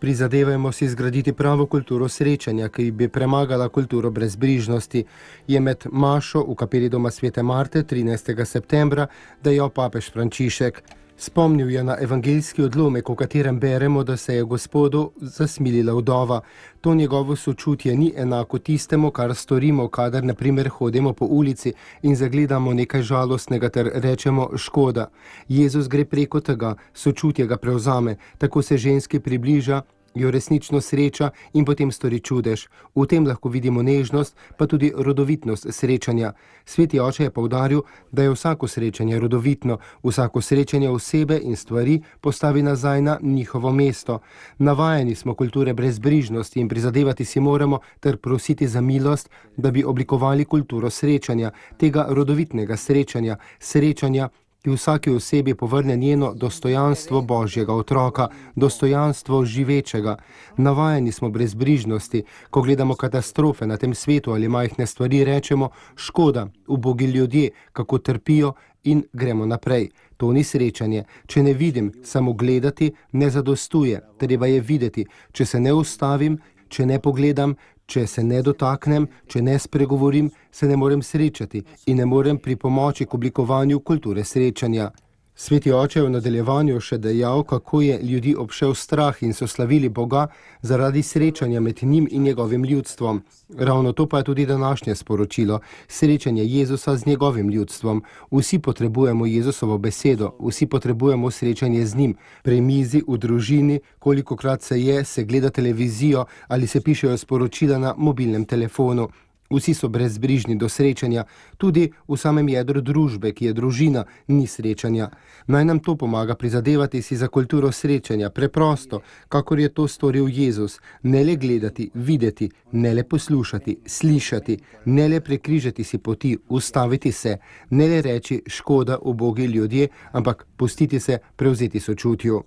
Prizadevajmo si zgraditi pravo kulturo srečanja, ki bi premagala kulturo brezbrižnosti, je med mašo v kapeli doma Svete Marte 13. septembra dejal papež Frančišek. Spomnil je na evangeljski odlomek, v katerem beremo, da se je Gospodu zasmilila vdova. To njegovo sočutje ni enako tistemu, kar storimo, kadar na primer hodimo po ulici in zagledamo nekaj žalostnega ter rečemo škoda. Jezus gre preko tega, sočutje ga prevzame, tako se ženski približa, jo resnično sreča in potem stori čudež. V tem lahko vidimo nežnost, pa tudi rodovitnost srečanja. Sveti oče je poudaril, da je vsako srečanje rodovitno, vsako srečanje osebe in stvari postavi nazaj na njihovo mesto. Navajeni smo kulture brezbrižnosti in prizadevati si moramo ter prositi za milost, da bi oblikovali kulturo srečanja, tega rodovitnega srečanja, srečanja, ki vsaki osebi povrne njeno dostojanstvo Božjega otroka, dostojanstvo živečega. Navajeni smo brezbrižnosti, ko gledamo katastrofe na tem svetu ali majhne stvari, rečemo škoda, ubogi ljudje, kako trpijo in gremo naprej. To ni srečanje. Če ne vidim, samo gledati ne zadostuje. Treba je videti. Če se ne ustavim, če ne pogledam, če se ne dotaknem, če ne spregovorim, se ne morem srečati in ne morem pripomoči k oblikovanju kulture srečanja. Sveti oče je v nadaljevanju še dejal, kako je ljudi obšel strah in so slavili Boga zaradi srečanja med njim in njegovim ljudstvom. Ravno to pa je tudi današnje sporočilo, srečanje Jezusa z njegovim ljudstvom. Vsi potrebujemo Jezusovo besedo, vsi potrebujemo srečanje z njim. Pri mizi, v družini, kolikokrat se gleda televizijo ali se pišejo sporočila na mobilnem telefonu. Vsi so brezbrižni do srečanja, tudi v samem jedru družbe, ki je družina, ni srečanja. Naj nam to pomaga prizadevati si za kulturo srečanja, preprosto, kakor je to storil Jezus. Ne le gledati, videti, ne le poslušati, slišati, ne le prekrižati si poti, ustaviti se, ne le reči škoda, ubogi ljudje, ampak pustiti se prevzeti sočutju.